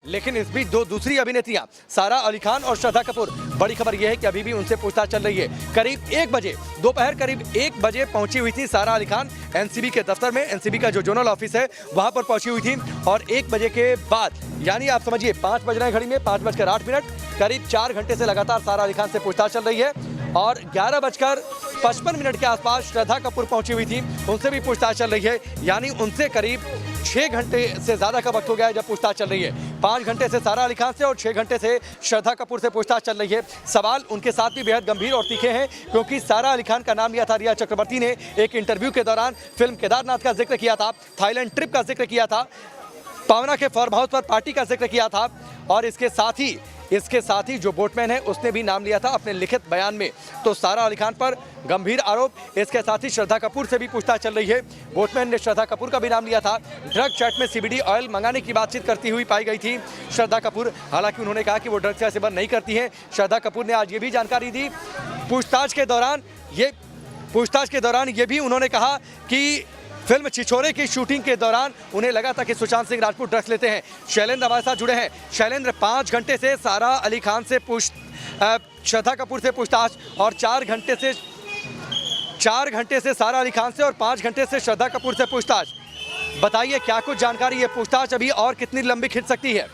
लेकिन इस बीच दो दूसरी अभिनेत्रियां सारा अली खान और श्रद्धा कपूर, बड़ी खबर यह है कि अभी भी उनसे पूछताछ चल रही है। करीब 1 बजे दोपहर करीब 1 बजे पहुंची हुई थी सारा अली खान एनसीबी के दफ्तर में। एनसीबी का जो जोनल ऑफिस है वहां पर पहुंची हुई थी और 1 बजे के बाद यानी आप समझिए 5 बज रहे हैं घड़ी में, 5:08, करीब 4 घंटे से लगातार सारा अली खान से पूछताछ चल रही है। और 11:55 के आसपास श्रद्धा कपूर पहुंची हुई थी, उनसे भी पूछताछ चल रही है। यानी उनसे करीब 6 घंटे से ज्यादा का वक्त हो गया है जब पूछताछ चल रही है। 5 घंटे से सारा अली खान से और 6 घंटे से श्रद्धा कपूर से पूछताछ चल रही है। सवाल उनके साथ भी बेहद गंभीर और तीखे हैं, क्योंकि सारा अली खान का नाम लिया था रिया चक्रवर्ती ने एक इंटरव्यू के दौरान। फिल्म केदारनाथ का जिक्र किया था, थाईलैंड ट्रिप का जिक्र किया था, पावना के फार्म हाउस पर पार्टी का जिक्र किया था और इसके साथ ही जो बोटमैन है उसने भी नाम लिया था अपने लिखित बयान में। तो सारा अली खान पर गंभीर आरोप, इसके साथ ही श्रद्धा कपूर से भी पूछताछ चल रही है। बोटमैन ने श्रद्धा कपूर का भी नाम लिया था। ड्रग चैट में सीबीडी ऑयल मंगाने की बातचीत करती हुई पाई गई थी श्रद्धा कपूर। हालांकि उन्होंने कहा कि वो ड्रग्स का सेवन नहीं करती हैं। श्रद्धा कपूर ने आज ये भी जानकारी दी पूछताछ के दौरान ये भी उन्होंने कहा कि फिल्म छिछोरे की शूटिंग के दौरान उन्हें लगा था कि सुशांत सिंह राजपूत ड्रग्स लेते हैं। शैलेंद्र हमारे साथ जुड़े हैं। शैलेंद्र, 5 घंटे से सारा अली खान से श्रद्धा कपूर से पूछताछ और 4 घंटे से सारा अली खान से और 5 घंटे से श्रद्धा कपूर से पूछताछ। बताइए क्या कुछ जानकारी है, पूछताछ अभी और कितनी लंबी खिंच सकती है?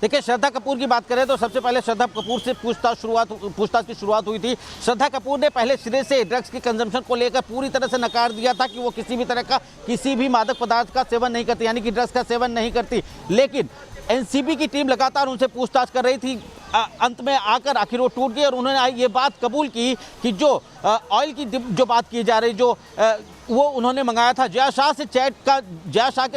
देखिए, श्रद्धा कपूर की बात करें तो सबसे पहले श्रद्धा कपूर से पूछताछ की शुरुआत हुई थी। श्रद्धा कपूर ने पहले सिरे से ड्रग्स के कंजम्पशन को लेकर पूरी तरह से नकार दिया था कि वो किसी भी तरह का किसी भी मादक पदार्थ का सेवन नहीं करती, यानी कि ड्रग्स का सेवन नहीं करती। लेकिन एनसीबी की टीम लगातार उनसे पूछताछ कर रही थी। अंत में आकर आखिर वो टूट गई और उन्होंने ये बात कबूल की कि जो ऑयल की जो बात की जा रही, वो उन्होंने मंगाया था जया शाह के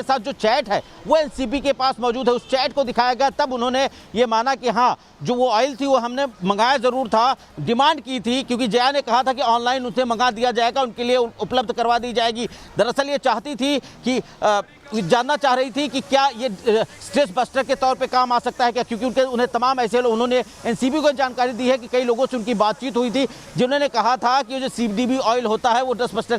साथ जो चैट है वो एनसीबी के पास मौजूद है। उस चैट को दिखाया गया, तब उन्होंने ये माना कि हाँ, जो वो ऑयल थी वो हमने मंगाया ज़रूर था, डिमांड की थी, क्योंकि जया ने कहा था कि ऑनलाइन उसे मंगा दिया जाएगा, उनके लिए उपलब्ध करवा दी जाएगी। दरअसल ये चाहती थी कि जानना चाह रही थी कि क्या ये स्ट्रेस बस्टर के तौर पे काम आ सकता है क्या, क्योंकि उन्हें तमाम ऐसे लोग, उन्होंने एनसीबी को जानकारी दी है कि कई लोगों से उनकी बातचीत हुई थी जिन्होंने कहा था कि जो सीबीडी ऑयल होता है वो स्ट्रेस बस्टर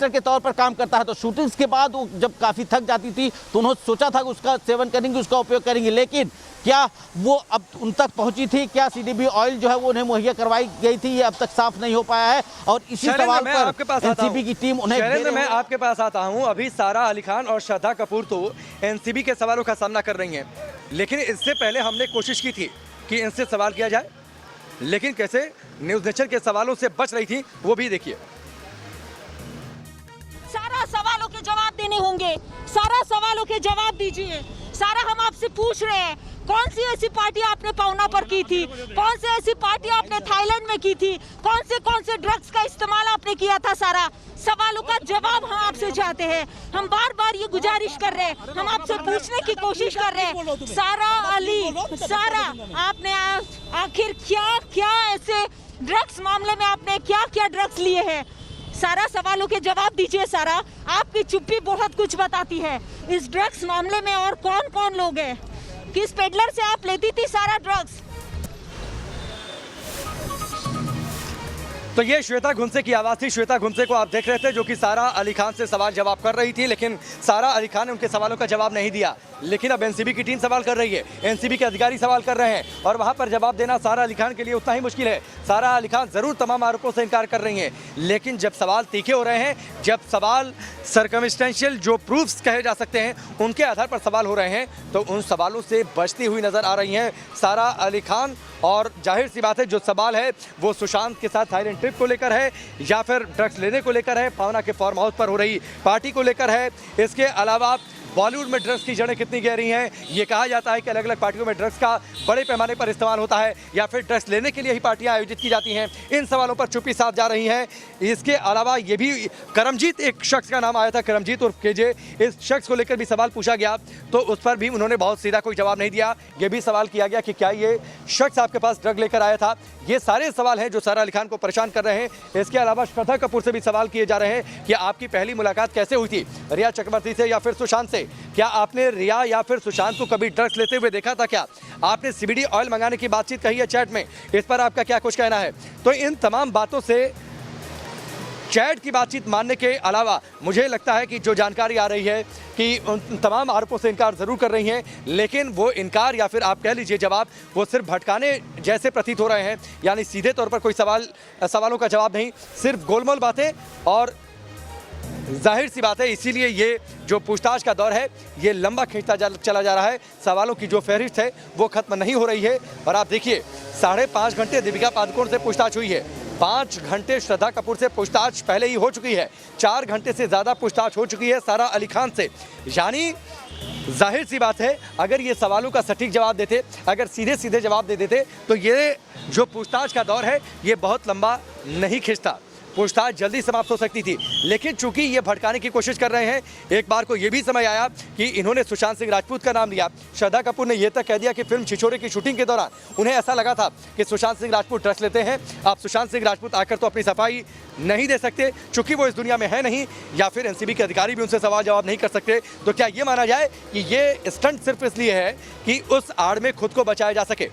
के तौर पर काम करता है। तो शूटिंग्स के बाद वो जब काफ़ी थक जाती थी तो उन्होंने सोचा था कि उसका सेवन करेंगे, उसका उपयोग करेंगे। लेकिन क्या वो अब उन तक पहुंची थी, क्या सीबीडी ऑयल जो है वो उन्हें मुहैया करवाई गई थी, ये अब तक साफ नहीं हो पाया है। और इसी सवाल पर एनसीबी की टीम उन्हें मैं आपके पास आता हूं। अभी सारा अली खान और श्रद्धा कपूर तो एनसीबी के सवालों का सामना कर रही हैं, लेकिन इससे पहले हमने कोशिश की थी कि इनसे सवाल किया जाए, लेकिन कैसे न्यूज़ नेशन के सवालों से बच रही थी वो भी देखिए। सारा सवालों के जवाब देने होंगे, सारा सवालों के जवाब दीजिए। सारा हम आपसे पूछ रहे हैं, कौन सी ऐसी पार्टी आपने पावना पर की थी, कौन सी ऐसी पार्टी आपने थाईलैंड में की थी, कौन से ड्रग्स का इस्तेमाल आपने किया था। सारा सवालों का जवाब हम आपसे चाहते हैं। हम बार बार ये गुजारिश कर रहे हैं, हम आपसे पूछने की कोशिश कर रहे हैं। सारा आपने आखिर क्या ऐसे ड्रग्स मामले में आपने क्या ड्रग्स लिए हैं? सारा सवालों के जवाब दीजिए। सारा, आपकी चुप्पी बहुत कुछ बताती है। इस ड्रग्स मामले में और कौन लोग हैं? किस पेडलर से आप लेती थी सारा ड्रग्स? तो ये श्वेता घुंसे की आवाज़ थी। श्वेता घुंसे को आप देख रहे थे जो कि सारा अली खान से सवाल जवाब कर रही थी, लेकिन सारा अली खान ने उनके सवालों का जवाब नहीं दिया। लेकिन अब एनसीबी की टीम सवाल कर रही है, एनसीबी के अधिकारी सवाल कर रहे हैं और वहां पर जवाब देना सारा अली खान के लिए उतना ही मुश्किल है। सारा अली खान जरूर तमाम आरोपों से इनकार कर रही हैं, लेकिन जब सवाल तीखे हो रहे हैं, जब सवाल सर्कमस्टेंशियल जो प्रूफ्स कहे जा सकते हैं उनके आधार पर सवाल हो रहे हैं, तो उन सवालों से बचती हुई नजर आ रही हैं सारा अली खान। और जाहिर सी बात है, जो सवाल है वो सुशांत के साथ थाईलैंड ट्रिप को लेकर है या फिर ड्रग्स लेने को लेकर है, पावना के फार्म हाउस पर हो रही पार्टी को लेकर है। इसके अलावा बॉलीवुड में ड्रग्स की जड़ें कितनी गहरी हैं, ये कहा जाता है कि अलग अलग पार्टियों में ड्रग्स का बड़े पैमाने पर इस्तेमाल होता है या फिर ड्रग्स लेने के लिए ही पार्टियां आयोजित की जाती हैं। इन सवालों पर चुप्पी साध जा रही है। इसके अलावा ये भी करमजीत, एक शख्स का नाम आया था, करमजीत उर्फ केजे, इस शख्स को लेकर भी सवाल पूछा गया तो उस पर भी उन्होंने बहुत सीधा कोई जवाब नहीं दिया। ये भी सवाल किया गया कि क्या ये शख्स आपके पास ड्रग लेकर आया था। ये सारे सवाल हैं जो सारा अली खान को परेशान कर रहे हैं। इसके अलावा श्रद्धा कपूर से भी सवाल किए जा रहे हैं कि आपकी पहली मुलाकात कैसे हुई थी, रिया चक्रवर्ती से या फिर सुशांत से? क्या आपने रिया या फिर सुशांत को कभी ड्रग्स लेते हुए देखा था? क्या आपने सीबीडी ऑयल मंगाने की बातचीत कही है चैट में? इस पर आपका क्या कुछ कहना है? तो इन तमाम बातों से चैट की बातचीत मानने के अलावा मुझे लगता है कि जो जानकारी आ रही है कि उन तमाम आरोपों से इनकार ज़रूर कर रही हैं, लेकिन वो इनकार या फिर आप कह लीजिए जवाब वो सिर्फ भटकाने जैसे प्रतीत हो रहे हैं। यानी सीधे तौर पर कोई सवालों का जवाब नहीं, सिर्फ गोलमोल बातें। और जाहिर सी बात है इसीलिए ये जो पूछताछ का दौर है ये लंबा खींचता चला जा रहा है। सवालों की जो फहरिस्त है वो खत्म नहीं हो रही है। और आप देखिए 5.5 घंटे दीपिका पादुकोण से पूछताछ हुई है, 5 घंटे श्रद्धा कपूर से पूछताछ पहले ही हो चुकी है, 4 घंटे से ज़्यादा पूछताछ हो चुकी है सारा अली खान से। यानी जाहिर सी बात है अगर ये सवालों का सटीक जवाब देते, अगर सीधे सीधे जवाब दे देते तो ये जो पूछताछ का दौर है ये बहुत लंबा नहीं खिंचता, पूछताछ जल्दी समाप्त हो सकती थी। लेकिन चूंकि ये भटकाने की कोशिश कर रहे हैं, एक बार को ये भी समय आया कि इन्होंने सुशांत सिंह राजपूत का नाम लिया। श्रद्धा कपूर ने यह तक कह दिया कि फिल्म छिछोरे की शूटिंग के दौरान उन्हें ऐसा लगा था कि सुशांत सिंह राजपूत ड्रग्स लेते हैं। अब सुशांत सिंह राजपूत आकर तो अपनी सफाई नहीं दे सकते चूंकि वो इस दुनिया में है नहीं, या फिर एनसीबी के अधिकारी भी उनसे सवाल जवाब नहीं कर सकते। तो क्या ये माना जाए कि ये स्टंट सिर्फ इसलिए है कि उस आड़ में खुद को बचाया जा सके?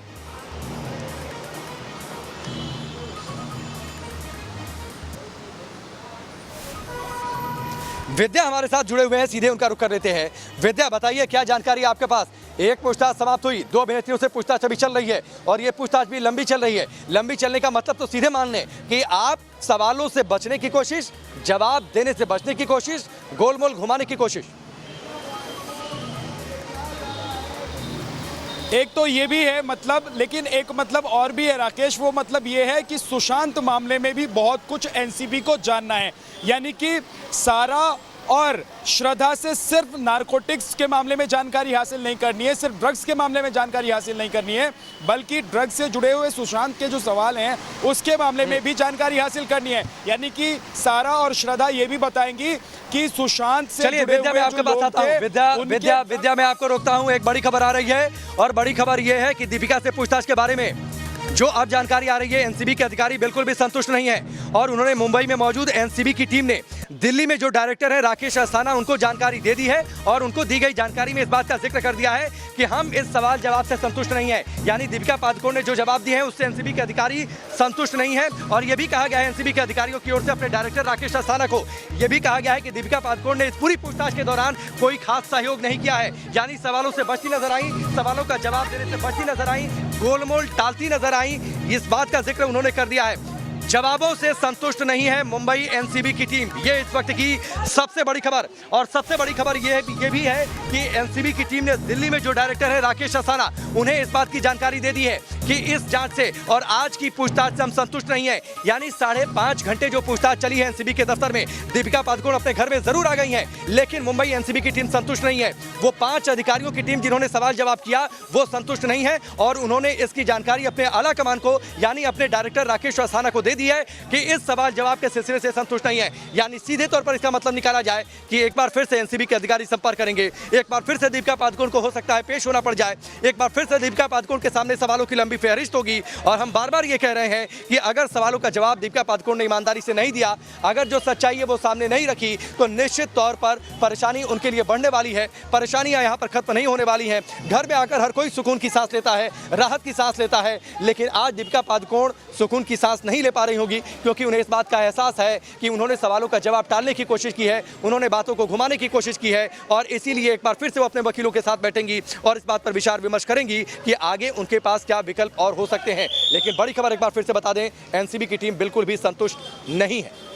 विद्या हमारे साथ जुड़े हुए हैं, सीधे उनका रुख कर लेते हैं। विद्या बताइए क्या जानकारी है आपके पास? एक पूछताछ समाप्त हुई, 2 अभिनेत्रियों से पूछताछ अभी चल रही है और ये पूछताछ भी लंबी चल रही है। लंबी चलने का मतलब तो सीधे मान लें कि आप सवालों से बचने की कोशिश, जवाब देने से बचने की कोशिश, गोलमोल घुमाने की कोशिश। एक तो ये भी है मतलब, लेकिन एक मतलब और भी है राकेश, वो मतलब ये है कि सुशांत मामले में भी बहुत कुछ एनसीबी को जानना है। यानी कि सारा और श्रद्धा से सिर्फ नारकोटिक्स के मामले में जानकारी हासिल नहीं करनी है, सिर्फ ड्रग्स के मामले में जानकारी हासिल नहीं करनी है, बल्कि ड्रग्स से जुड़े हुए सुशांत के जो सवाल हैं उसके मामले में भी जानकारी हासिल करनी है। यानी कि सारा और श्रद्धा ये भी बताएंगी कि सुशांत से चलिए विद्या मैं आपके पास आता हूं। विद्या मैं आपको रोकता हूं। एक बड़ी खबर आ रही है और बड़ी खबर यह है कि दीपिका से पूछताछ के बारे में जो अब जानकारी आ रही है, एनसीबी के अधिकारी बिल्कुल भी संतुष्ट नहीं है और उन्होंने मुंबई में मौजूद एनसीबी की टीम ने दिल्ली में जो डायरेक्टर है राकेश अस्थाना उनको जानकारी दे दी है और उनको दी गई जानकारी में इस बात का जिक्र कर दिया है कि हम इस सवाल जवाब से संतुष्ट नहीं है। यानी दीपिका पादुकोण ने जो जवाब दिए हैं उससे एनसीबी के अधिकारी संतुष्ट नहीं है। और यह भी कहा गया है एनसीबी के अधिकारियों की ओर से अपने डायरेक्टर राकेश अस्थाना को यह भी कहा गया है कि दीपिका पादुकोण ने इस पूरी पूछताछ के दौरान कोई खास सहयोग नहीं किया है। यानी सवालों से बचती नजर आई, सवालों का जवाब देने से बचती नजर आई, गोलमोल टालती नजर आई, इस बात का जिक्र उन्होंने कर दिया है। जवाबों से संतुष्ट नहीं है मुंबई एनसीबी की टीम, ये इस वक्त की सबसे बड़ी खबर। और सबसे बड़ी खबर ये भी है कि एनसीबी की टीम ने दिल्ली में जो डायरेक्टर है राकेश अस्थाना उन्हें इस बात की जानकारी दे दी है कि इस जांच से और आज की पूछताछ से हम संतुष्ट नहीं है। यानी 5.5 घंटे जो पूछताछ चली है एनसीबी के दफ्तर में, दीपिका पादुकोण अपने घर में जरूर आ गई हैं, लेकिन मुंबई एनसीबी की टीम संतुष्ट नहीं है। वो 5 अधिकारियों की टीम जिन्होंने सवाल जवाब किया वो संतुष्ट नहीं है और उन्होंने इसकी जानकारी अपने आला कमान को यानी अपने डायरेक्टर राकेश अस्थाना को दे दी है कि इस सवाल जवाब के सिलसिले से संतुष्ट नहीं है। यानी सीधे तौर पर इसका मतलब निकाला जाए कि एक बार फिर से एनसीबी के अधिकारी संपर्क करेंगे, एक बार फिर से दीपिका पादुकोण को हो सकता है पेश होना पड़ जाए, एक बार फिर से दीपिका पादुकोण के सामने सवालों की लंबी फहरिस्त होगी। और हम बार बार ये कह रहे हैं कि अगर सवालों का जवाब दीपिका पादुकोण ने ईमानदारी से नहीं दिया, अगर जो सच्चाई है वो सामने नहीं रखी, तो निश्चित तौर पर परेशानी उनके लिए बढ़ने वाली है। परेशानियां यहाँ पर खत्म नहीं होने वाली हैं। घर में आकर हर कोई सुकून की सांस लेता है, राहत की सांस लेता है, लेकिन आज दीपिका पादुकोण सुकून की सांस नहीं ले पा रही होगी क्योंकि उन्हें इस बात का एहसास है कि उन्होंने सवालों का जवाब टालने की कोशिश की है, उन्होंने बातों को घुमाने की कोशिश की है और इसीलिए एक बार फिर से वो अपने वकीलों के साथ बैठेंगी और इस बात पर विचार विमर्श करेंगी कि आगे उनके पास क्या विकल्प और हो सकते हैं। लेकिन बड़ी खबर एक बार फिर से बता दें, एनसीबी की टीम बिल्कुल भी संतुष्ट नहीं है।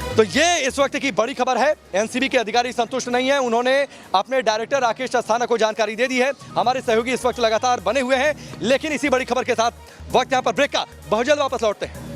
तो ये इस वक्त की बड़ी खबर है, एनसीबी के अधिकारी संतुष्ट नहीं है, उन्होंने अपने डायरेक्टर राकेश अस्थाना को जानकारी दे दी है। हमारे सहयोगी इस वक्त लगातार बने हुए हैं, लेकिन इसी बड़ी खबर के साथ वक्त यहाँ पर ब्रेक का, बहुत जल्द वापस लौटते हैं।